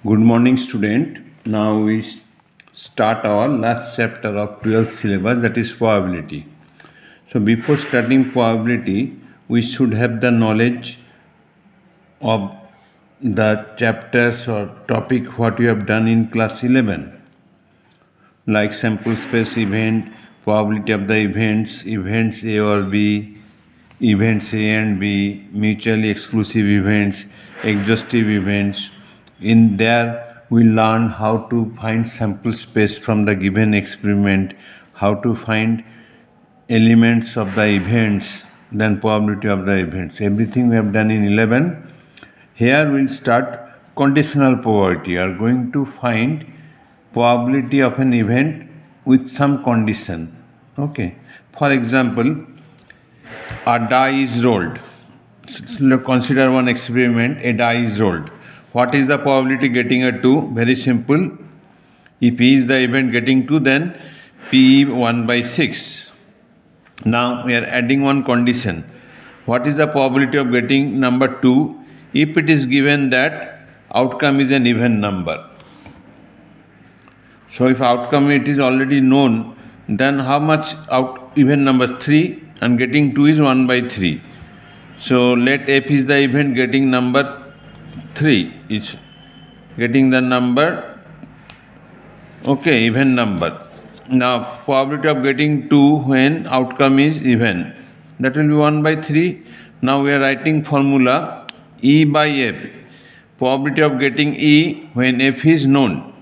Good morning, student. Now we start our last chapter of 12th syllabus, that is probability. So before starting probability, we should have the knowledge of the chapters or topic what you have done in class 11, like sample space event, probability of the events A or B, events A and B, mutually exclusive events, exhaustive events. In there, we learn how to find sample space from the given experiment, how to find elements of the events, then probability of the events. Everything we have done in 11. Here we'll start conditional probability. You are going to find probability of an event with some condition. Okay. For example, a die is rolled. Consider one experiment. A die is rolled. What is the probability getting a 2? Very simple. If E is the event getting 2, then P 1 by 6. Now we are adding one condition. What is the probability of getting number 2 if it is given that outcome is an even number? So if outcome it is already known, then how much even number 3 and getting 2 is 1 by 3. So let F is the event getting number 3 is getting the number, okay, even number. Now probability of getting 2 when outcome is even, that will be 1 by 3. Now we are writing formula E by F, probability of getting E when F is known.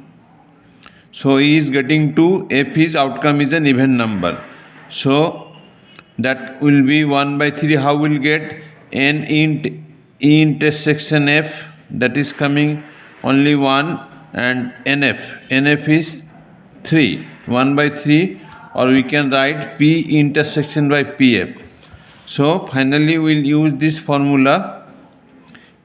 So E is getting 2, F is outcome is an even number. So that will be 1 by 3. How will get N int E intersection F, that is coming only 1, and NF is 3, 1 by 3, or we can write P intersection by PF. So finally we will use this formula,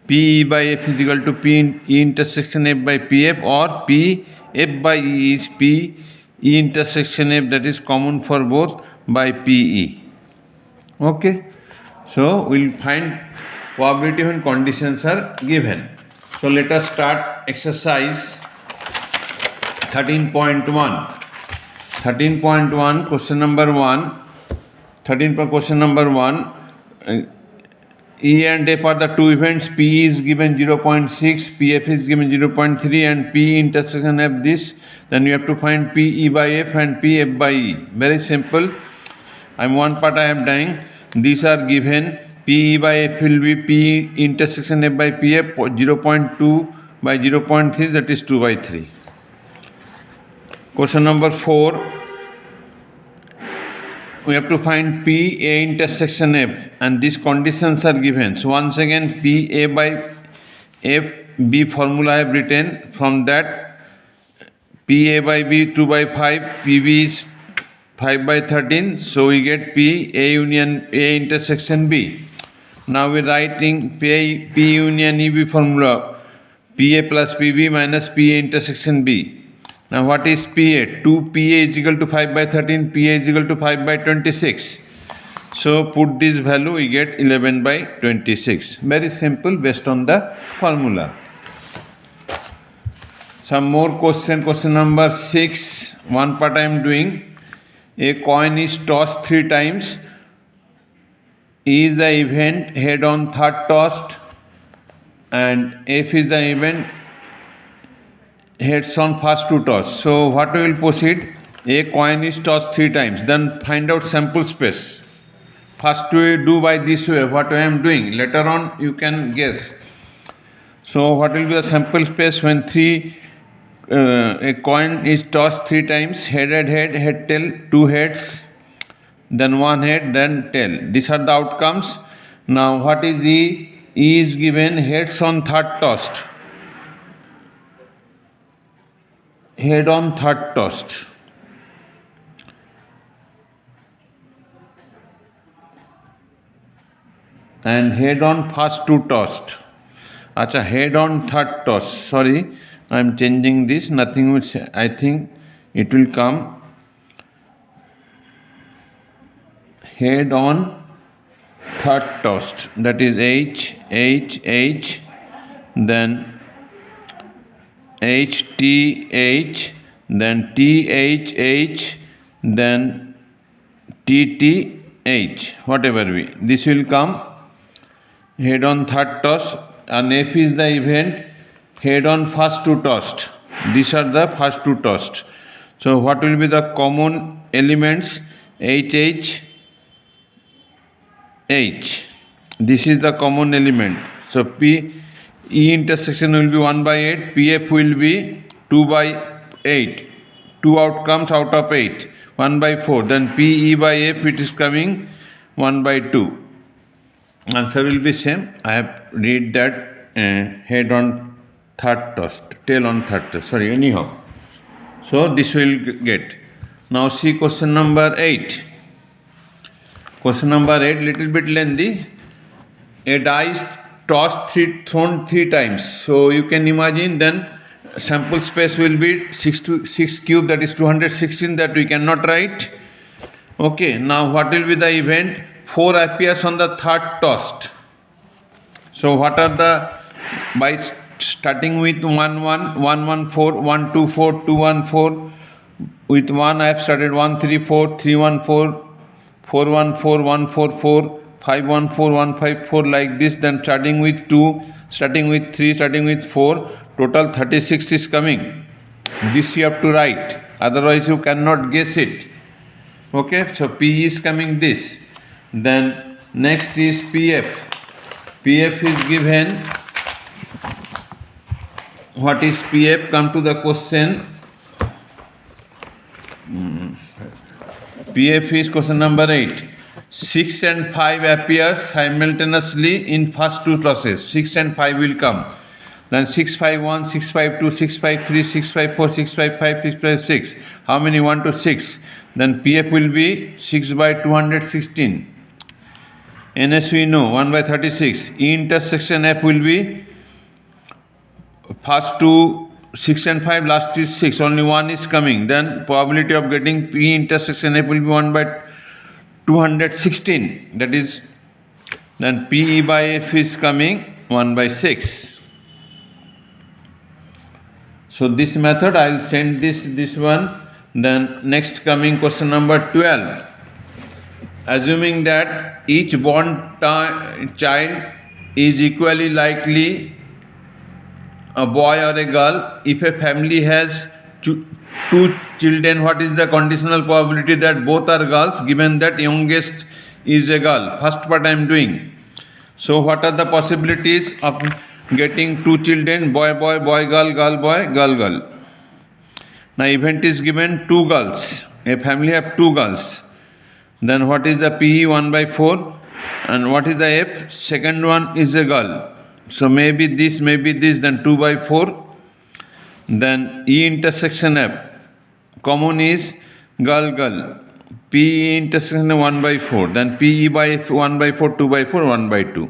P E by F is equal to P E intersection F by PF, or P F by E is P E intersection F, that is common for both, by PE. Okay. So we will find probability when conditions are given. So let us start exercise 13.1. 13.1, question number 1. Question number 1. E and F are the two events. P is given 0.6, PF is given 0.3, and P intersection F this. Then you have to find PE by F and PF by E. Very simple. One part I am doing. These are given. PE by F will be P intersection F by PF, 0.2 by 0.3, that is 2 by 3. Question number 4. We have to find P A intersection F, and these conditions are given. So once again, P A by F B formula I have written. From that, P A by B 2 by 5, PB is 5 by 13. So we get P A union A intersection B. Now we are writing P union EB formula, PA plus PB minus PA intersection B. Now what is PA? 2 PA is equal to 5 by 13, PA is equal to 5 by 26. So put this value, we get 11 by 26. Very simple based on the formula. Some more question. Question number 6. One part I am doing. A coin is tossed 3 times. E is the event head on third tossed, and F is the event heads on first 2 toss. So what we will proceed? A coin is tossed 3 times. Then find out sample space. First we do by this way, what I am doing. Later on you can guess. So what will be the sample space when a coin is tossed 3 times? Head, tail, 2 heads, then 1 head, then tail. These are the outcomes. Now what is E? E is given heads on third tossed. Head on third tossed. And head on first 2 tossed. Acha, head on third toss. Sorry, I am changing this. Nothing which I think it will come. Head on third tossed. That is H, then HTH, then THH, then TTH, whatever be. This will come head on third toss, and F is the event head on first two tossed. These are the first two tossed. So what will be the common elements? HH, H. This is the common element. So P E intersection will be 1 by 8, PF will be 2 by 8. 2 outcomes out of 8, 1 by 4. Then PE by F, it is coming 1 by 2. Answer will be same. I have read that head on third toss, tail on third toss. Sorry, anyhow. So this will get. Now see question number 8. Question number 8, little bit lengthy. A die is tossed thrown 3 times. So you can imagine then sample space will be 6 cube, that is 216, that we cannot write. Okay, now what will be the event? 4 appears on the third tossed. So what are the, by starting with 1 1, 1 1 4, 1 2 4, 2 1 4, with 1 I have started 1 3 4, 3 1 4, 4 1 4, 1 4 4, 5 1 4, 1 5 4, like this. Then starting with 2, starting with 3, starting with 4, total 36 is coming. This you have to write, otherwise you cannot guess it. Okay, so P is coming this. Then next is PF. PF is given. What is PF? Come to the question. PF is question number 8. 6 and 5 appears simultaneously in first two tosses. 6 and 5 will come. Then 6 5 1, 6 5 2, 6 5 3, 6 5 4, 6 5 5, 6 5 6. How many? 1 to 6. Then PF will be 6 by 216. NS we know 1 by 36. E intersection F will be first two 6 and 5, last is 6, only 1 is coming. Then probability of getting P intersection F will be 1 by 216. That is, then PE by F is coming 1 by 6. So this method I will send this one. Then next coming question number 12. Assuming that each born child is equally likely a boy or a girl, if a family has two children, what is the conditional probability that both are girls, given that youngest is a girl? First part I am doing. So what are the possibilities of getting 2 children, boy boy, boy girl, girl boy, girl girl? Now event is given 2 girls. A family have 2 girls. Then what is the PE? 1 by 4. And what is the F? Second one is a girl. So maybe this, then 2 by 4. Then E intersection F. Common is girl girl. PE intersection 1 by 4. Then PE by F 1 by 4, 2 by 4, 1 by 2.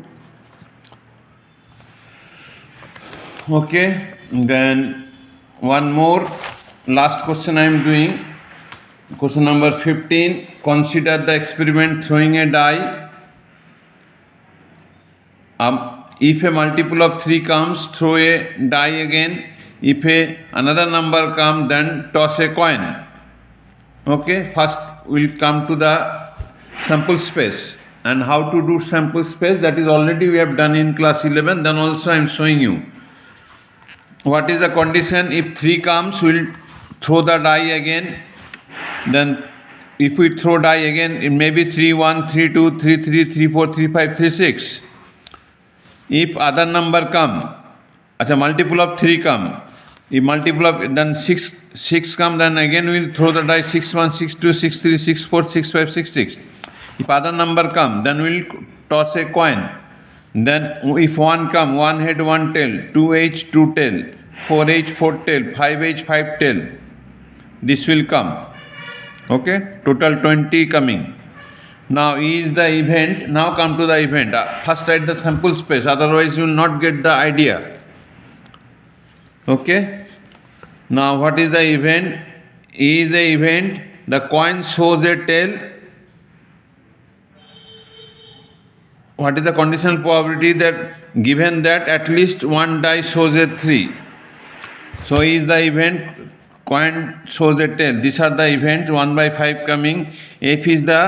Okay. Then one more. Last question I am doing. Question number 15. Consider the experiment throwing a die. If a multiple of 3 comes, throw a die again. If another number comes, then toss a coin. Okay, first we'll come to the sample space. And how to do sample space, that is already we have done in class 11. Then also I am showing you. What is the condition? If 3 comes, we'll throw the die again. Then if we throw die again, it may be 3 1, 3 2, 3 3, 3 4, 3 5, 3 6. If other number come, a multiple of 3 come, if multiple of then 6 come, then again we will throw the die 6 1, 6 2, 6 3, 6 4, 6 5, 6 6. If other number come, then we will toss a coin. Then if 1 come, 1 head 1 tail, 2H 2 tail, 4H 4 tail, 5H 5 tail. This will come. Okay, total 20 coming. Now is the event. Now come to the event. First write the sample space, otherwise you will not get the idea. Okay. Now what is the event? Is the event the coin shows a tail. What is the conditional probability that given that at least one die shows a 3? So is the event coin shows a tail. These are the events 1 by 5 coming. F is the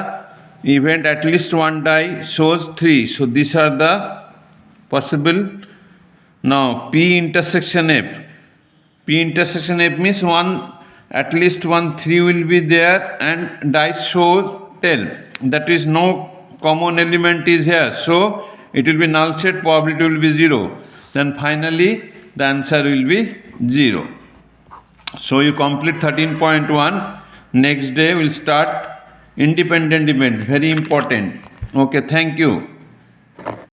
event at least one die shows 3. So these are the possible. Now P intersection F. P intersection F means one at least one 3 will be there and dice shows tail. That is no common element is here. So it will be null set, probability will be 0. Then finally the answer will be 0. So you complete 13.1. Next day we'll start independent event. Very important. Okay, thank you.